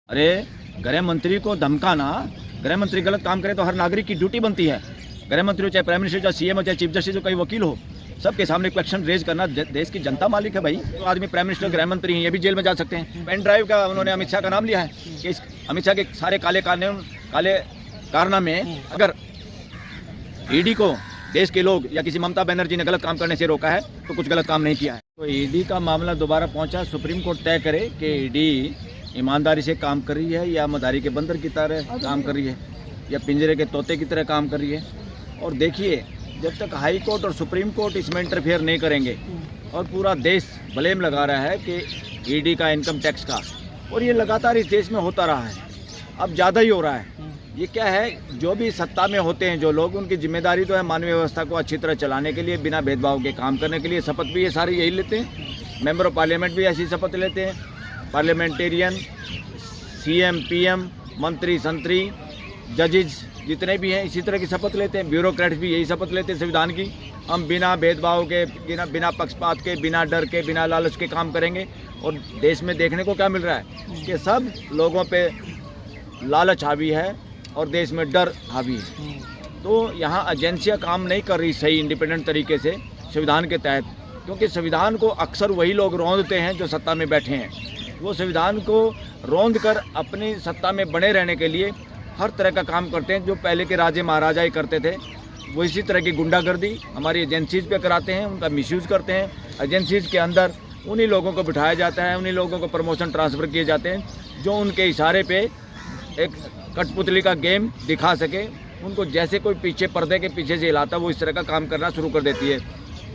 अरे गृह मंत्री को धमकाना, गृह मंत्री गलत काम करे तो हर नागरिक की ड्यूटी बनती है। गृह मंत्री हो, चाहे प्राइम मिनिस्टर, चाहे सीएम हो, चाहे चीफ जस्टिस हो, कोई वकील हो, सबके सामने क्वेश्चन रेज करना। देश की जनता मालिक है भाई। तो आदमी प्राइम मिनिस्टर, गृह मंत्री हैं, ये भी जेल में जा सकते हैं। पेन ड्राइव का उन्होंने अमित शाह का नाम लिया है कि अमित शाह के सारे काले कारनामे अगर ईडी को देश के लोग या किसी ममता बनर्जी ने गलत काम करने से रोका है तो कुछ गलत काम नहीं किया है। तो ईडी का मामला दोबारा पहुंचा, सुप्रीम कोर्ट तय करे कि ईडी ईमानदारी से काम कर रही है या मदारी के बंदर की तरह काम कर रही है या पिंजरे के तोते की तरह काम कर रही है। और देखिए, जब तक हाई कोर्ट और सुप्रीम कोर्ट इसमें इंटरफेयर नहीं करेंगे और पूरा देश ब्लेम लगा रहा है कि ईडी का, इनकम टैक्स का, और ये लगातार इस देश में होता रहा है, अब ज़्यादा ही हो रहा है। ये क्या है, जो भी सत्ता में होते हैं जो लोग, उनकी जिम्मेदारी तो है मानवीय व्यवस्था को अच्छी तरह चलाने के लिए, बिना भेदभाव के काम करने के लिए। शपथ भी ये सारे यही लेते हैं। मेंबर ऑफ पार्लियामेंट भी ऐसी शपथ लेते हैं। पार्लियामेंटेरियन, सीएम, पीएम, मंत्री, संतरी, जजेज जितने भी हैं इसी तरह की शपथ लेते हैं। ब्यूरोक्रेट्स भी यही शपथ लेते हैं संविधान की। हम बिना भेदभाव के, बिना पक्षपात के, बिना डर के, बिना लालच के काम करेंगे। और देश में देखने को क्या मिल रहा है कि सब लोगों पे लालच हावी है और देश में डर हावी है। तो यहाँ एजेंसियाँ काम नहीं कर रही सही इंडिपेंडेंट तरीके से संविधान के तहत, क्योंकि संविधान को अक्सर वही लोग रौंदते हैं जो सत्ता में बैठे हैं। वो संविधान को रौंद कर अपनी सत्ता में बने रहने के लिए हर तरह का काम करते हैं, जो पहले के राजे महाराजा ही करते थे। वो इसी तरह की गुंडागर्दी हमारी एजेंसीज़ पे कराते हैं, उनका मिसयूज़ करते हैं। एजेंसीज़ के अंदर उन्हीं लोगों को बिठाया जाता है, उन्हीं लोगों को प्रमोशन ट्रांसफ़र किए जाते हैं जो उनके इशारे पे एक कठपुतली का गेम दिखा सके। उनको जैसे कोई पीछे पर्दे के पीछे से हिलाता, वो इस तरह का काम करना शुरू कर देती है।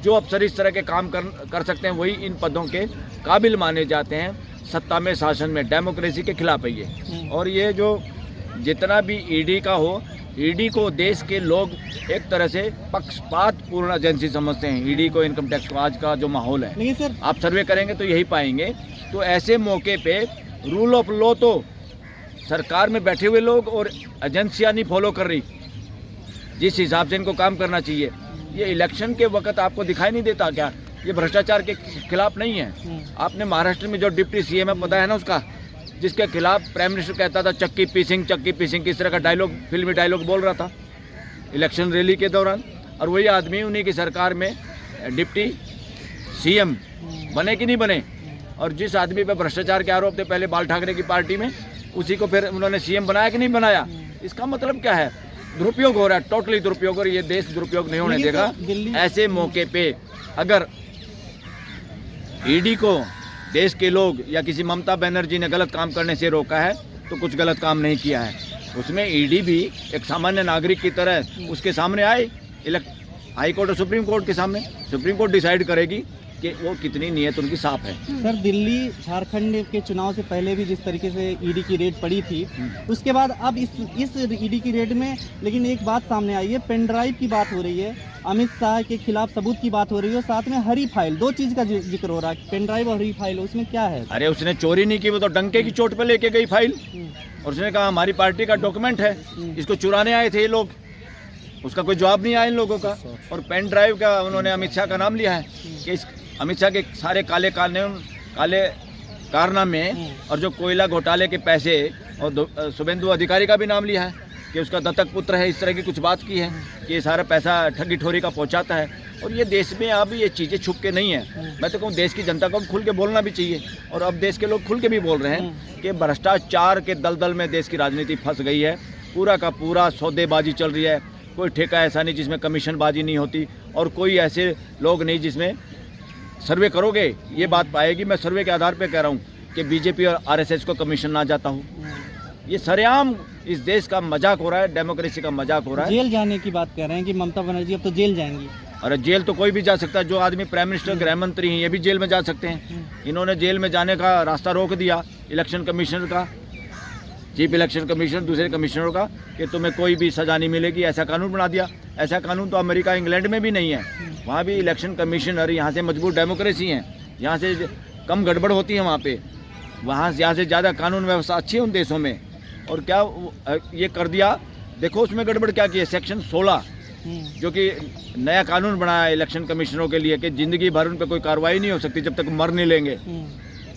जो अफसर इस तरह के काम कर सकते हैं वही इन पदों के काबिल माने जाते हैं सत्ता में, शासन में। डेमोक्रेसी के खिलाफ है ये। और ये जो जितना भी ईडी का हो, ईडी को देश के लोग एक तरह से पक्षपात पूर्ण एजेंसी समझते हैं। ईडी को, इनकम टैक्स को, आज का जो माहौल है, नहीं सर, आप सर्वे करेंगे तो यही पाएंगे। तो ऐसे मौके पे रूल ऑफ लॉ तो सरकार में बैठे हुए लोग और एजेंसियां नहीं फॉलो कर रही जिस हिसाब से इनको काम करना चाहिए। ये इलेक्शन के वक्त आपको दिखाई नहीं देता क्या? ये भ्रष्टाचार के खिलाफ नहीं है। आपने महाराष्ट्र में जो डिप्टी सीएम है पता है ना उसका, जिसके खिलाफ प्राइम मिनिस्टर कहता था चक्की पीसिंग, किस तरह का डायलॉग, फिल्मी डायलॉग बोल रहा था इलेक्शन रैली के दौरान। और वही आदमी उन्हीं की सरकार में डिप्टी सीएम बने कि नहीं बने। और जिस आदमी पर भ्रष्टाचार के आरोप थे पहले बाल ठाकरे की पार्टी में, उसी को फिर उन्होंने सीएम बनाया कि नहीं बनाया। इसका मतलब क्या है? दुरुपयोग हो रहा है, टोटली दुरुपयोग। और ये देश दुरुपयोग नहीं होने देगा। ऐसे मौके पे अगर ईडी को देश के लोग या किसी ममता बनर्जी ने गलत काम करने से रोका है तो कुछ गलत काम नहीं किया है। उसमें ईडी भी एक सामान्य नागरिक की तरह उसके सामने आए, हाई कोर्ट और सुप्रीम कोर्ट के सामने। सुप्रीम कोर्ट डिसाइड करेगी कि वो कितनी नीयत उनकी साफ है। सर, दिल्ली झारखंड के चुनाव से पहले भी जिस तरीके से ईडी की रेड पड़ी थी, उसके बाद अब इस ईडी की रेड में लेकिन एक बात सामने आई है, पेन ड्राइव की बात हो रही है, अमित शाह के खिलाफ सबूत की बात हो रही है, साथ में हरी फाइल, दो चीज का जिक्र हो रहा है, पेन ड्राइव और हरी फाइल। उसमें क्या है? अरे उसने चोरी नहीं की, वो तो डंके की चोट पे लेके गई फाइल। और उसने कहा हमारी पार्टी का डॉक्यूमेंट है, इसको चुराने आए थे ये लोग। उसका कोई जवाब नहीं आया इन लोगों का। और पेन ड्राइव का उन्होंने अमित शाह का नाम लिया है कि अमित शाह के सारे काले कारनामे और जो कोयला घोटाले के पैसे, और शुभेंदु अधिकारी का भी नाम लिया है कि उसका दत्तक पुत्र है, इस तरह की कुछ बात की है कि ये सारा पैसा ठगी ठोरी का पहुंचाता है। और ये देश में अब ये चीज़ें छुप के नहीं है। मैं तो कहूँ देश की जनता को खुल के बोलना भी चाहिए। और अब देश के लोग खुल के भी बोल रहे हैं कि भ्रष्टाचार के दलदल में देश की राजनीति फंस गई है। पूरा का पूरा सौदेबाजी चल रही है। कोई ठेका ऐसा नहीं जिसमें कमीशनबाजी नहीं होती, और कोई ऐसे लोग नहीं जिसमें सर्वे करोगे ये बात पाएगी। मैं सर्वे के आधार पे कह रहा हूँ कि बीजेपी और आरएसएस को कमीशन ना जाता हूँ। ये सरेआम इस देश का मजाक हो रहा है, डेमोक्रेसी का मजाक हो रहा है। जेल जाने की बात कर रहे हैं कि ममता बनर्जी अब तो जेल जाएंगी। अरे जेल तो कोई भी जा सकता है। जो आदमी प्राइम मिनिस्टर, गृह मंत्री हैं, ये भी जेल में जा सकते हैं। इन्होंने जेल में जाने का रास्ता रोक दिया इलेक्शन कमीशनर का, चीफ इलेक्शन कमीशनर, दूसरे कमिश्नरों का, कि तुम्हें कोई भी सजा नहीं मिलेगी। ऐसा कानून बना दिया। ऐसा कानून तो अमेरिका, इंग्लैंड में भी नहीं है। वहाँ भी इलेक्शन कमिश्नर यहाँ से मजबूत डेमोक्रेसी है, यहाँ से कम गड़बड़ होती है वहाँ पे। यहाँ से ज़्यादा कानून व्यवस्था अच्छी है उन देशों में। और क्या ये कर दिया, देखो उसमें गड़बड़ क्या की है। सेक्शन 16 जो कि नया कानून बनाया है इलेक्शन कमिश्नरों के लिए कि ज़िंदगी भर उन पर कोई कार्रवाई नहीं हो सकती जब तक मर नहीं लेंगे।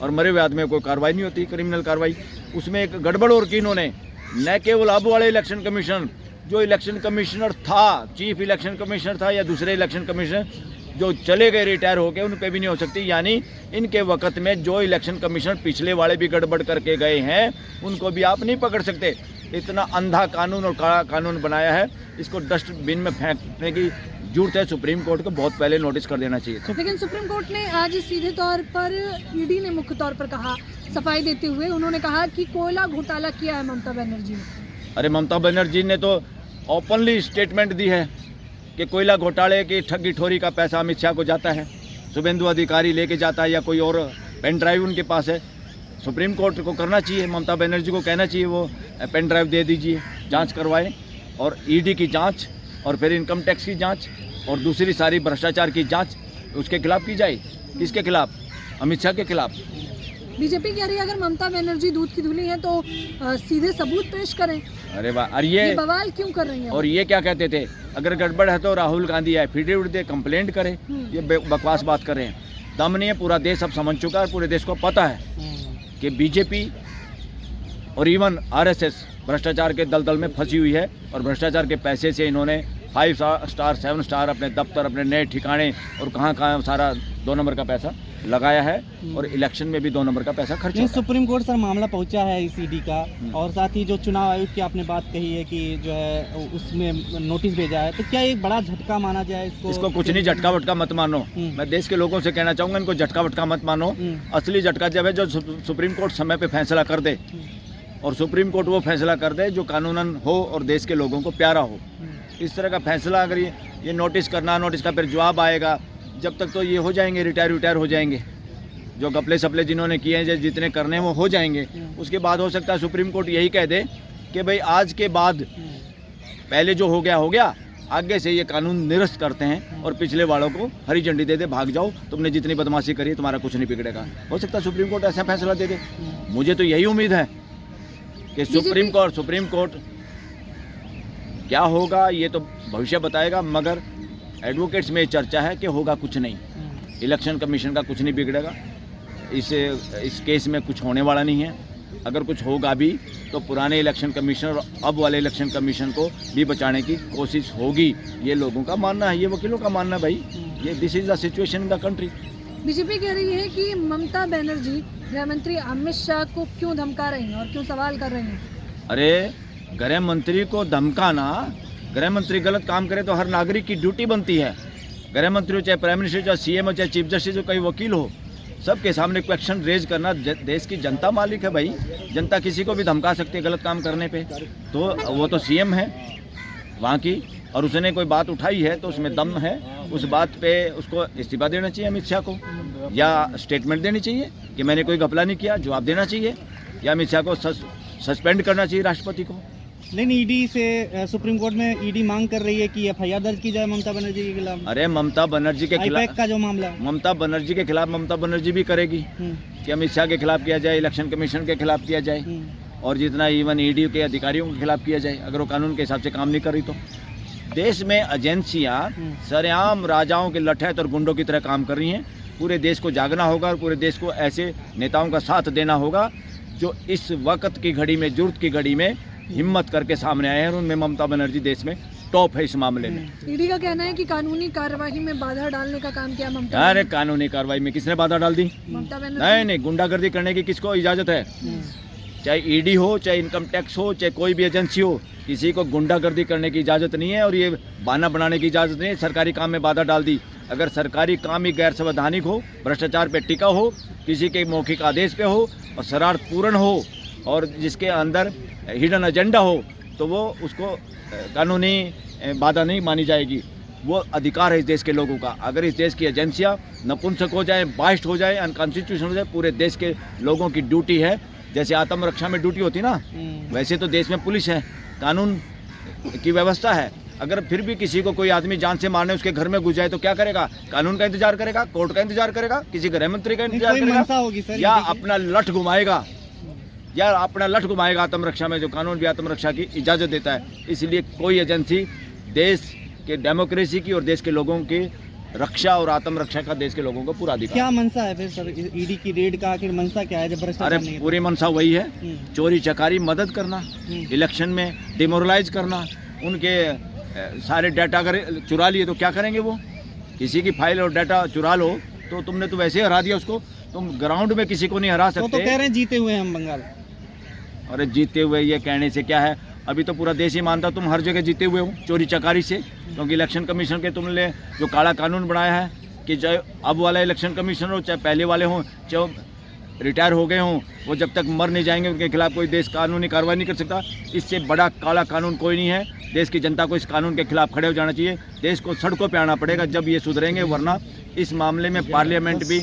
और मरे हुए आदमी कोई कार्रवाई नहीं होती, क्रिमिनल कार्रवाई। उसमें एक गड़बड़ और की इन्होंने, न केवल अब वाले इलेक्शन कमीशन, जो इलेक्शन कमिश्नर था, चीफ इलेक्शन कमिश्नर था या दूसरे इलेक्शन कमिश्नर जो चले गए रिटायर हो गए, उन पे भी नहीं हो सकती। यानी इनके वक्त में जो इलेक्शन कमिश्नर पिछले वाले भी गड़बड़ करके गए हैं, उनको भी आप नहीं पकड़ सकते। इतना अंधा कानून और काला कानून बनाया है, इसको डस्टबिन में फेंकने की जरूरत है। सुप्रीम कोर्ट को बहुत पहले नोटिस कर देना चाहिए। लेकिन सुप्रीम कोर्ट ने आज सीधे तौर पर ईडी ने मुख्य तौर पर कहा, सफाई देते हुए उन्होंने कहा कि कोयला घोटाला किया है ममता बनर्जी ने। अरे ममता बनर्जी ने तो ओपनली स्टेटमेंट दी है कि कोयला घोटाले की ठगी ठोरी का पैसा अमित शाह को जाता है, शुभेंदु अधिकारी लेके जाता है या कोई और पेन ड्राइव उनके पास है। सुप्रीम कोर्ट को करना चाहिए, ममता बनर्जी को कहना चाहिए वो पेन ड्राइव दे दीजिए, जांच करवाएं, और ईडी की जांच और फिर इनकम टैक्स की जांच और दूसरी सारी भ्रष्टाचार की जांच उसके खिलाफ की जाए। किसके खिलाफ? अमित शाह के खिलाफ। बीजेपी कह रही है अगर ममता बनर्जी दूध की धुली है तो सीधे सबूत पेश करें। अरे वाह, और ये बवाल क्यों कर रही है? और ये क्या कहते थे, अगर गड़बड़ है तो राहुल गांधी एफिडेविट दे, कंप्लेंट करे। ये बकवास बात कर रहे हैं, दम नहीं है। पूरा देश अब समझ चुका है, पूरे देश को पता है कि बीजेपी और इवन आरएसएस भ्रष्टाचार के दलदल में फंसी हुई है, और भ्रष्टाचार के पैसे से इन्होंने 5 स्टार 7 स्टार अपने दफ्तर, अपने नए ठिकाने और कहाँ सारा 2 नंबर का पैसा लगाया है, और इलेक्शन में भी 2 नंबर का पैसा खर्च नहीं, होता है। सुप्रीम कोर्ट सर मामला पहुंचा है इस ईडी का, और साथ ही जो चुनाव आयोग की आपने बात कही है कि जो है उसमें नोटिस भेजा है, तो क्या एक बड़ा झटका माना जाए इसको? इसको कुछ नहीं, झटका वटका मत मानो। मैं देश के लोगों से कहना चाहूँगा, इनको झटका वटका मत मानो। असली झटका जब है जो सुप्रीम कोर्ट समय पे फैसला कर दे, और सुप्रीम कोर्ट वो फैसला कर दे जो कानूनन हो और देश के लोगों को प्यारा हो। इस तरह का फैसला अगर ये नोटिस करना, नोटिस का फिर जवाब आएगा, जब तक तो ये हो जाएंगे, रिटायर हो जाएंगे। जो गपले सपले जिन्होंने किए हैं, जितने करने हैं वो हो जाएंगे। उसके बाद हो सकता है सुप्रीम कोर्ट यही कह दे कि भाई आज के बाद पहले जो हो गया, आगे से ये कानून निरस्त करते हैं और पिछले वालों को हरी झंडी दे दे, भाग जाओ, तुमने जितनी बदमाशी करी तुम्हारा कुछ नहीं बिगड़ेगा। हो सकता है सुप्रीम कोर्ट ऐसा फैसला दे दे। मुझे तो यही उम्मीद है कि सुप्रीम कोर्ट क्या होगा ये तो भविष्य बताएगा, मगर एडवोकेट्स में चर्चा है कि होगा कुछ नहीं, इलेक्शन कमीशन का कुछ नहीं बिगड़ेगा, इस केस में कुछ होने वाला नहीं है। अगर कुछ होगा भी तो पुराने इलेक्शन कमीशन और अब वाले इलेक्शन कमीशन को भी बचाने की कोशिश होगी, ये लोगों का मानना है, ये वकीलों का मानना है। भाई ये this is the situation in the country. BJP कह रही है कि ममता बनर्जी गृह मंत्री अमित शाह को क्यों धमका रही हैं और क्यों सवाल कर रही हैं? अरे गृह मंत्री को धमकाना, गृह मंत्री गलत काम करे तो हर नागरिक की ड्यूटी बनती है। गृह मंत्री हो, चाहे प्राइम मिनिस्टर, चाहे सीएम हो, चाहे चीफ जस्टिस हो, कोई वकील हो, सबके सामने क्वेश्चन रेज करना। देश की जनता मालिक है भाई, जनता किसी को भी धमका सकती है गलत काम करने पे। तो वो तो सीएम है वहाँ की, और उसने कोई बात उठाई है तो उसमें दम है, उस बात पे उसको इस्तीफा देना चाहिए अमित शाह को, या स्टेटमेंट देनी चाहिए कि मैंने कोई घपला नहीं किया, जवाब देना चाहिए, या अमित शाह को सस्पेंड करना चाहिए राष्ट्रपति को। लेकिन ईडी से सुप्रीम कोर्ट में ईडी मांग कर रही है कि एफआईआर दर्ज की जाए ममता बनर्जी के खिलाफ। अरे ममता बनर्जी के खिलाफ का जो मामला, ममता बनर्जी के खिलाफ ममता बनर्जी भी करेगी कि अमित शाह के खिलाफ किया जाए, इलेक्शन कमीशन के खिलाफ किया जाए, और जितना इवन ईडी के अधिकारियों के खिलाफ किया जाए, अगर वो कानून के हिसाब से काम नहीं कर रही तो। देश में एजेंसियां सरेआम राजाओं के लठैत और गुंडों की तरह काम कर रही हैं। पूरे देश को जागना होगा और पूरे देश को ऐसे नेताओं का साथ देना होगा जो इस वक्त की घड़ी में, जरूरत की घड़ी में हिम्मत करके सामने आए हैं, और उनमें ममता बनर्जी देश में टॉप है इस मामले में। ईडी का कहना है कि कानूनी कार्यवाही में बाधा डालने का काम किया ममता। अरे कानूनी कार्रवाई में किसने बाधा डाल दी? ममता बनर्जी। नहीं, गुंडागर्दी करने की किसको इजाजत है? चाहे ईडी हो, चाहे इनकम टैक्स हो, चाहे कोई भी एजेंसी हो, किसी को गुंडागर्दी करने की इजाज़त नहीं है, और ये बहाना बनाने की इजाज़त नहीं है। सरकारी काम में बाधा डाल दी। अगर सरकारी काम ही गैर संवैधानिक हो, भ्रष्टाचार पे टिका हो, किसी के मौखिक आदेश पे हो और शरारतपूर्ण हो, और जिसके अंदर हिडन एजेंडा हो, तो वो उसको कानूनी बाधा नहीं मानी जाएगी। वो अधिकार है इस देश के लोगों का। अगर इस देश की एजेंसियाँ नपुंसक हो जाए, बाइस्ट हो जाए, अनकॉन्स्टिट्यूशनल हो जाए, पूरे देश के लोगों की ड्यूटी है, जैसे आत्मरक्षा में ड्यूटी होती ना, वैसे तो देश में पुलिस है, कानून की व्यवस्था है। अगर फिर भी किसी को कोई आदमी जान से मारने उसके घर में घुस जाए तो क्या करेगा? कानून का इंतजार करेगा, कोर्ट का इंतजार करेगा, किसी गृह मंत्री का इंतजार करेगा, या अपना लठ घुमाएगा, आत्मरक्षा में, जो कानून भी आत्मरक्षा की इजाज़त देता है। इसलिए कोई एजेंसी देश के डेमोक्रेसी की और देश के लोगों के रक्षा और आत्मरक्षा का देश के लोगों को पूरा अधिकार। क्या मंशा है फिर सर ईडी की रेड का, आखिर मंशा क्या है जब अरे भ्रष्टाचार नहीं है? पूरी मनसा वही है, चोरी चकारी मदद करना, हम्म। इलेक्शन में डिमोरलाइज करना, उनके सारे डाटा अगर चुरा लिए तो क्या करेंगे वो? किसी की फाइल और डाटा चुरा लो तो तुमने तो वैसे ही हरा दिया उसको, तुम ग्राउंड में किसी को नहीं हरा तो सकते। कह रहे हैं जीते हुए हैं हम बंगाल। अरे जीते हुए ये कहने से क्या है, अभी तो पूरा देश ही मानता तुम हर जगह जीते हुए हो चोरी चकारी से, क्योंकि इलेक्शन कमीशन के तुमने जो काला कानून बनाया है कि चाहे अब वाला इलेक्शन कमीशनर हो चाहे पहले वाले हों, चाहे रिटायर हो गए हों, वो जब तक मर नहीं जाएंगे उनके खिलाफ कोई देश कानूनी कार्रवाई नहीं कर सकता। इससे बड़ा काला कानून कोई नहीं है। देश की जनता को इस कानून के खिलाफ खड़े हो जाना चाहिए। देश को सड़कों पे आना पड़ेगा जब ये सुधरेंगे, वरना इस मामले में पार्लियामेंट भी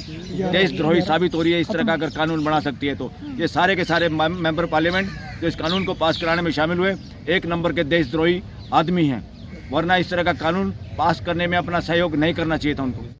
देशद्रोही साबित हो रही है। इस तरह का अगर कानून बना सकती है तो ये सारे के सारे मेंबर पार्लियामेंट जो इस कानून को पास कराने में शामिल हुए एक नंबर के देशद्रोही आदमी हैं, वरना इस तरह का कानून पास करने में अपना सहयोग नहीं करना चाहिए था उनको।